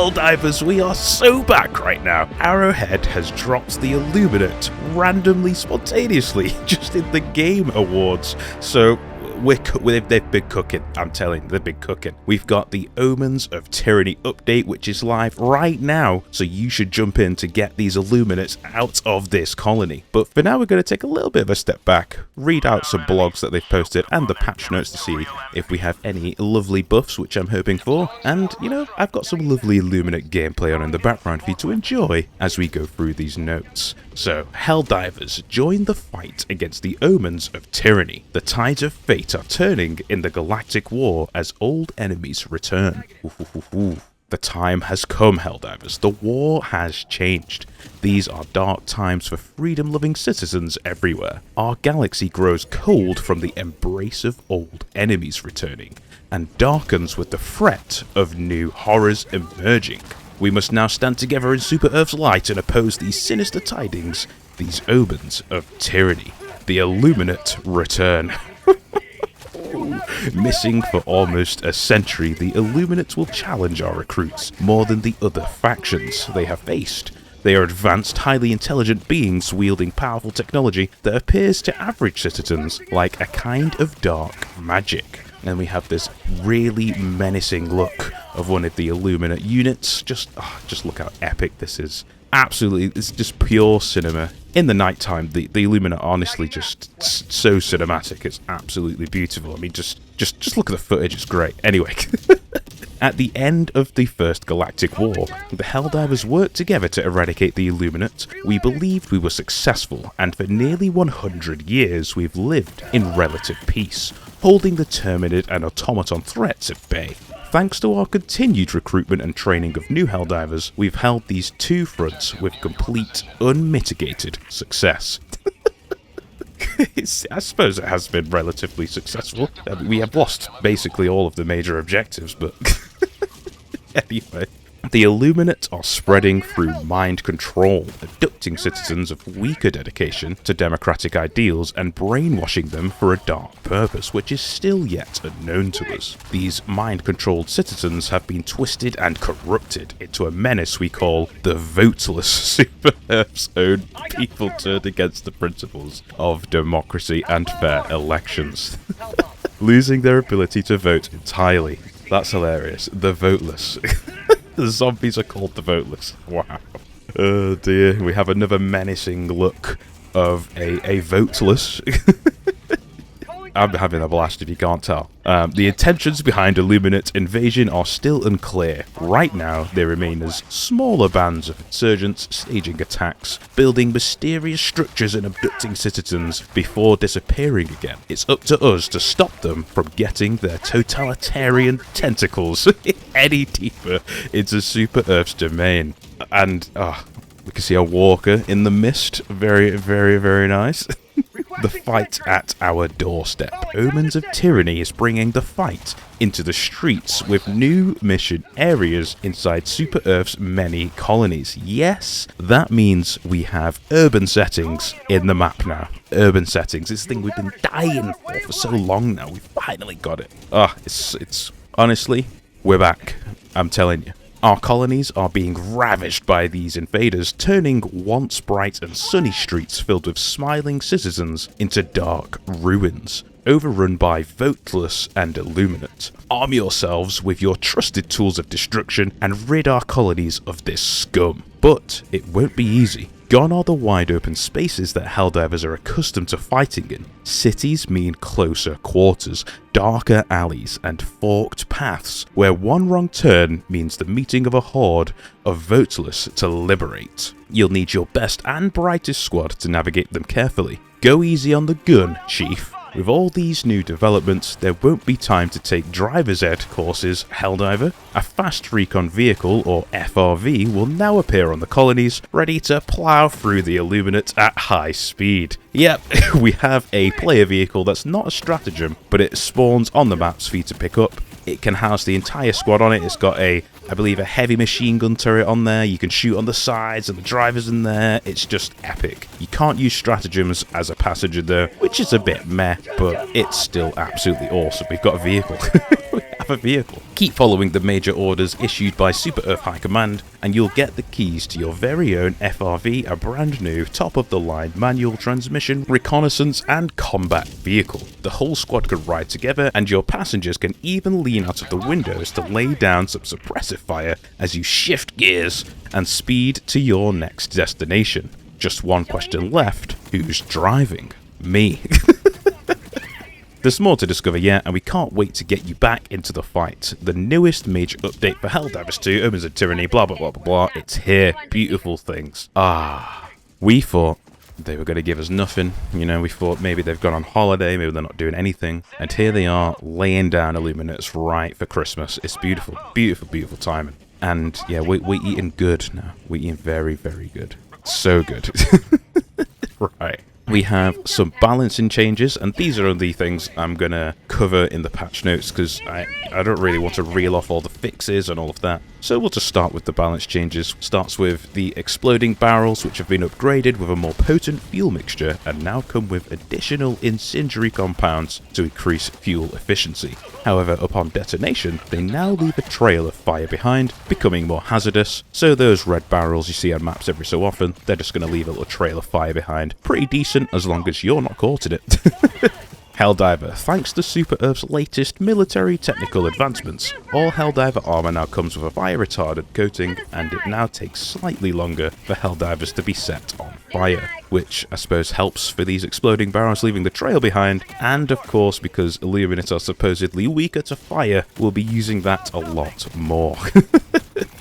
Helldivers, we are so back right now. Arrowhead has dropped the Illuminate randomly, spontaneously, just in the Game Awards. So they've been cooking, I'm telling you, they've been cooking. We've got the Omens of Tyranny update, which is live right now, so you should jump in to get these Illuminates out of this colony. But for now, we're going to take a little bit of a step back, read out some blogs that they've posted and the patch notes to see if we have any lovely buffs, which I'm hoping for. And, you know, I've got some lovely Illuminate gameplay on in the background for you to enjoy as we go through these notes. So, Helldivers, join the fight against the Omens of Tyranny. The tides of fate are turning in the galactic war as old enemies return. The time has come, Helldivers. The war has changed. These are dark times for freedom-loving citizens everywhere. Our galaxy grows cold from the embrace of old enemies returning, and darkens with the threat of new horrors emerging. We must now stand together in Super Earth's light and oppose these sinister tidings, these omens of tyranny. The Illuminate return. Missing for almost a century, the Illuminates will challenge our recruits more than the other factions they have faced. They are advanced, highly intelligent beings wielding powerful technology that appears to average citizens like a kind of dark magic. And we have this really menacing look of one of the Illuminate units. Just look how epic this is. Absolutely, it's just pure cinema. In the nighttime, the Illuminate are honestly just so cinematic. It's absolutely beautiful. I mean, just look at the footage. It's great. Anyway. At the end of the First Galactic War, the Helldivers worked together to eradicate the Illuminate. We believed we were successful, and for nearly 100 years we've lived in relative peace, holding the Terminid and Automaton threats at bay. Thanks to our continued recruitment and training of new Helldivers, we've held these two fronts with complete, unmitigated success. I suppose it has been relatively successful. We have lost basically all of the major objectives, but anyway. The Illuminate are spreading through mind control, abducting citizens of weaker dedication to democratic ideals and brainwashing them for a dark purpose which is still yet unknown to us. These mind-controlled citizens have been twisted and corrupted into a menace we call the voteless Super Earth's own people turned against the principles of democracy and fair elections. Losing their ability to vote entirely. That's hilarious. The voteless. The zombies are called the voteless. Wow. Oh dear, we have another menacing look of a voteless. I'm having a blast if you can't tell. The intentions behind Illuminate invasion are still unclear. Right now, they remain as smaller bands of insurgents staging attacks, building mysterious structures and abducting citizens before disappearing again. It's up to us to stop them from getting their totalitarian tentacles any deeper into Super Earth's domain. And, we can see a walker in the mist. Very, very, very nice. The fight at our doorstep. Omens of Tyranny is bringing the fight into the streets with new mission areas inside Super Earth's many colonies. Yes, that means we have urban settings in the map now. Urban settings. This thing we've been dying for so long now. We finally got it. It's honestly, we're back. I'm telling you. Our colonies are being ravaged by these invaders, turning once bright and sunny streets filled with smiling citizens into dark ruins, overrun by voteless and Illuminate. Arm yourselves with your trusted tools of destruction and rid our colonies of this scum. But it won't be easy. Gone are the wide open spaces that Helldivers are accustomed to fighting in. Cities mean closer quarters, darker alleys, and forked paths, where one wrong turn means the meeting of a horde of voteless to liberate. You'll need your best and brightest squad to navigate them carefully. Go easy on the gun, Chief. With all these new developments, there won't be time to take driver's ed courses, Helldiver. A fast recon vehicle, or FRV, will now appear on the colonies, ready to plough through the Illuminate at high speed. Yep, we have a player vehicle that's not a stratagem, but it spawns on the maps for you to pick up. It can house the entire squad on it. It's got I believe, a heavy machine gun turret on there. You can shoot on the sides, and the driver's in there. It's just epic. You can't use stratagems as a passenger though, which is a bit meh, but it's still absolutely awesome. We've got a vehicle. half a vehicle. Keep following the major orders issued by Super Earth High Command, and you'll get the keys to your very own FRV, a brand new, top-of-the-line manual transmission, reconnaissance, and combat vehicle. The whole squad can ride together, and your passengers can even lean out of the windows to lay down some suppressive fire as you shift gears and speed to your next destination. Just one question left: who's driving? Me. There's more to discover yet, and we can't wait to get you back into the fight. The newest major update for Helldivers 2, Omens of Tyranny, blah blah blah blah blah, it's here. Beautiful things. We thought they were going to give us nothing, you know, we thought maybe they've gone on holiday, maybe they're not doing anything, and here they are laying down Illuminates right for Christmas. It's beautiful, beautiful, beautiful timing. And yeah, we're eating good now. We're eating very, very good. So good. Right. We have some balancing changes, and these are the things I'm going to cover in the patch notes because I don't really want to reel off all the fixes and all of that. So we'll just start with the balance changes. Starts with the exploding barrels, which have been upgraded with a more potent fuel mixture and now come with additional incendiary compounds to increase fuel efficiency. However, upon detonation, they now leave a trail of fire behind, becoming more hazardous. So those red barrels you see on maps every so often, they're just going to leave a little trail of fire behind. Pretty decent as long as you're not caught in it. Helldiver. Thanks to Super Earth's latest military technical advancements, all Helldiver armor now comes with a fire retardant coating, and it now takes slightly longer for Helldivers to be set on fire, which I suppose helps for these exploding barrels leaving the trail behind, and of course because Illuminate are supposedly weaker to fire, we'll be using that a lot more.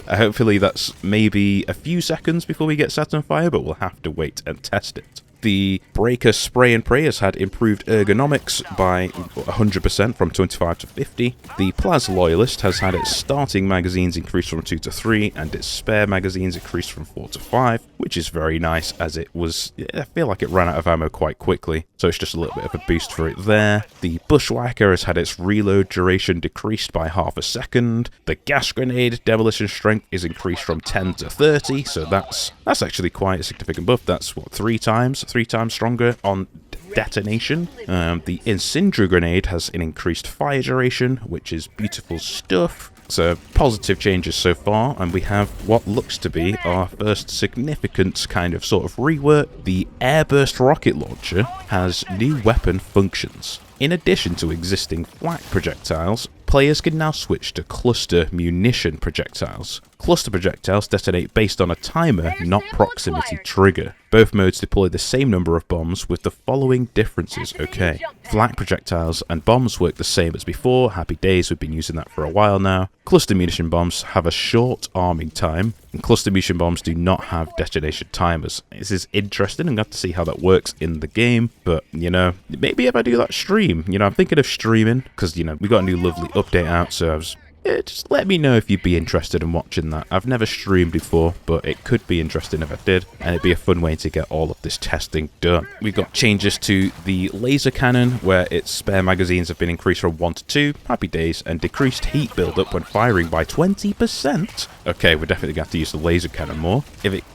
Hopefully that's maybe a few seconds before we get set on fire, but we'll have to wait and test it. The Breaker Spray and Pray has had improved ergonomics by 100% from 25 to 50. The Plaz Loyalist has had its starting magazines increased from 2 to 3 and its spare magazines increased from 4 to 5, which is very nice as it was, I feel like it ran out of ammo quite quickly, so it's just a little bit of a boost for it there. The Bushwhacker has had its reload duration decreased by half a second. The Gas Grenade demolition strength is increased from 10 to 30, so that's actually quite a significant buff. That's what, 3 times stronger on detonation. The Incendiary Grenade has an increased fire duration, which is beautiful stuff. So positive changes so far, and we have what looks to be our first significant kind of sort of rework. The Airburst Rocket Launcher has new weapon functions. In addition to existing flak projectiles, players can now switch to cluster munition projectiles. Cluster projectiles detonate based on a timer, not proximity trigger. Both modes deploy the same number of bombs with the following differences. Okay, flak projectiles and bombs work the same as before. Happy days, we've been using that for a while now. Cluster munition bombs have a short arming time, and cluster munition bombs do not have detonation timers. This is interesting, I'm going to have to see how that works in the game, but, you know, maybe if I do that stream, you know, I'm thinking of streaming, because, you know, we got a new lovely update out, so I was... just let me know if you'd be interested in watching that. I've never streamed before, but it could be interesting if I did, and it'd be a fun way to get all of this testing done. We've got changes to the laser cannon, where its spare magazines have been increased from 1 to 2, happy days, and decreased heat buildup when firing by 20%. Okay, we're definitely going to have to use the laser cannon more.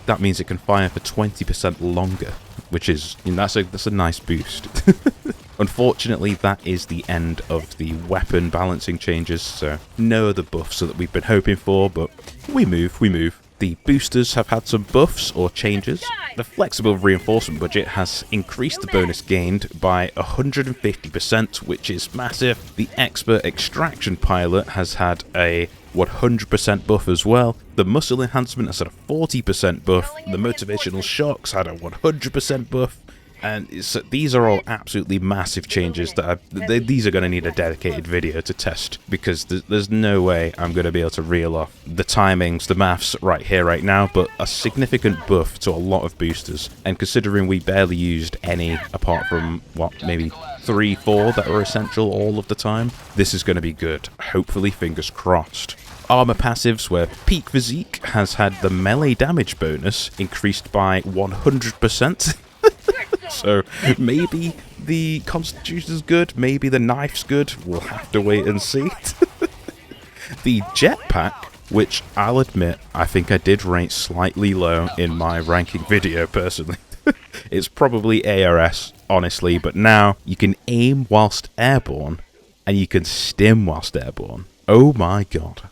That means it can fire for 20% longer, which is, you know, that's a nice boost. Unfortunately, that is the end of the weapon balancing changes, so no other buffs that we've been hoping for, but we move. The boosters have had some buffs or changes. The flexible reinforcement budget has increased the bonus gained by 150%, which is massive. The expert extraction pilot has had a 100% buff as well. The muscle enhancement has had a 40% buff. The motivational shocks had a 100% buff. And these are all absolutely massive changes that these are going to need a dedicated video to test, because there's no way I'm going to be able to reel off the timings, the maths right here, right now, but a significant buff to a lot of boosters. And considering we barely used any apart from, what, maybe 3, 4 that are essential all of the time, this is going to be good. Hopefully, fingers crossed. Armor passives, where Peak Physique has had the melee damage bonus increased by 100%. So maybe the Constitution's good, maybe the knife's good, we'll have to wait and see. The jetpack, which I'll admit, I think I did rate slightly low in my ranking video personally. It's probably ARS, honestly, but now you can aim whilst airborne, and you can stim whilst airborne. Oh my god.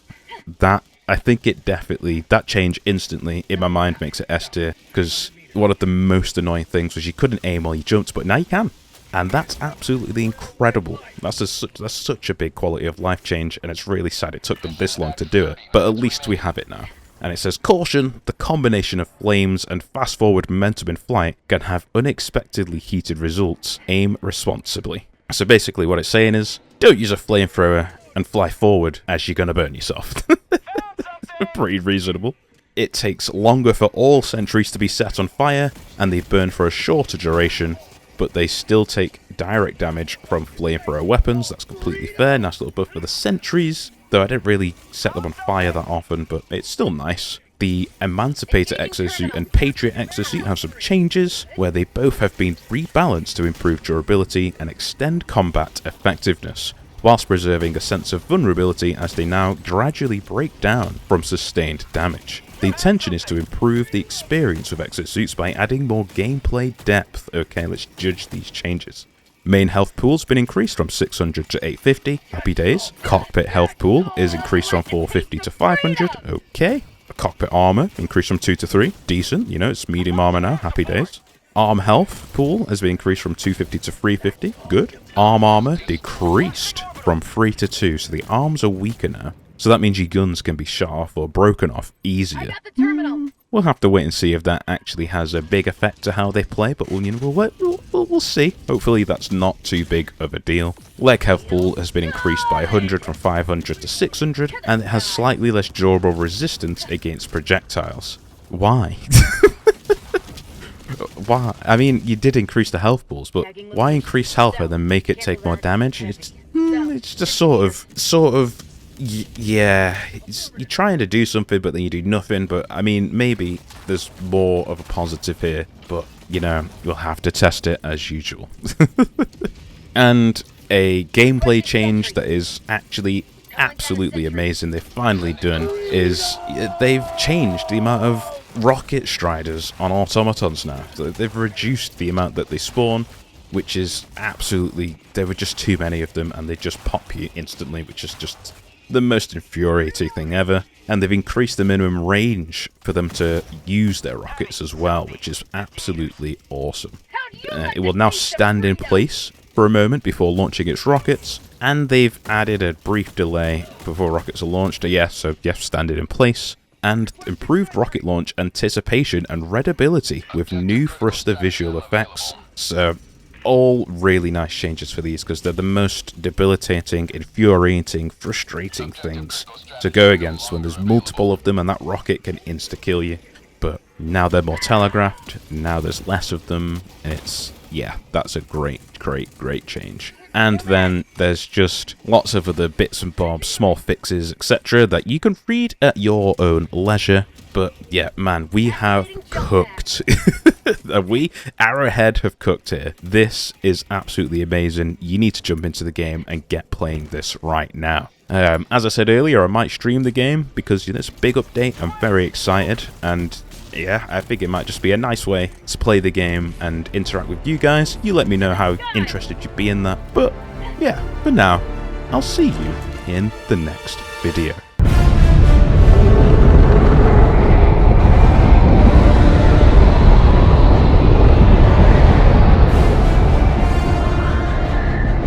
That, I think it definitely, that change instantly in my mind makes it S tier, because one of the most annoying things was you couldn't aim while you jumped, but now you can. And that's absolutely incredible. That's such a big quality of life change, and it's really sad it took them this long to do it. But at least we have it now. And it says, caution, the combination of flames and fast-forward momentum in flight can have unexpectedly heated results. Aim responsibly. So basically what it's saying is, don't use a flamethrower and fly forward as you're going to burn yourself. Pretty reasonable. It takes longer for all sentries to be set on fire, and they burn for a shorter duration, but they still take direct damage from flamethrower weapons. That's completely fair. Nice little buff for the sentries, though I didn't really set them on fire that often, but it's still nice. The Emancipator Exosuit and Patriot Exosuit have some changes, where they both have been rebalanced to improve durability and extend combat effectiveness, whilst preserving a sense of vulnerability as they now gradually break down from sustained damage. The intention is to improve the experience with exosuits by adding more gameplay depth. Okay, let's judge these changes. Main health pool's been increased from 600 to 850. Happy days. Cockpit health pool is increased from 450 to 500. Okay. Cockpit armor increased from 2 to 3. Decent. You know, it's medium armor now. Happy days. Arm health pool has been increased from 250 to 350. Good. Arm armor decreased from 3 to 2, so the arms are weaker now. So that means your guns can be shot off or broken off easier. We'll have to wait and see if that actually has a big effect to how they play, but we'll see. Hopefully that's not too big of a deal. Leg health pool has been increased by 100 from 500 to 600, and it has slightly less durable resistance against projectiles. Why? Why? I mean, you did increase the health pools, but why increase health and then make it take more damage? It's just sort of. Yeah, you're trying to do something, but then you do nothing. But, I mean, maybe there's more of a positive here. But, you know, we'll have to test it as usual. And a gameplay change that is actually absolutely amazing they've finally done is they've changed the amount of rocket striders on automatons now. So they've reduced the amount that they spawn, which is absolutely... There were just too many of them, and they just pop you instantly, which is just... the most infuriating thing ever. And they've increased the minimum range for them to use their rockets as well, which is absolutely awesome. It will now stand in place for a moment before launching its rockets, and they've added a brief delay before rockets are launched. So you have to stand it in place, and improved rocket launch anticipation and readability with new thruster visual effects. So all really nice changes for these, because they're the most debilitating, infuriating, frustrating things to go against when there's multiple of them and that rocket can insta-kill you. But now they're more telegraphed, now there's less of them, and it's, yeah, that's a great change. And then there's just lots of other bits and bobs, small fixes, etc. that you can read at your own leisure. But yeah, man, we have cooked. We, Arrowhead, have cooked here. This is absolutely amazing. You need to jump into the game and get playing this right now. As I said earlier, I might stream the game because it's a big update. I'm very excited, and yeah, I think it might just be a nice way to play the game and interact with you guys. You let me know how interested you'd be in that. But yeah, for now, I'll see you in the next video.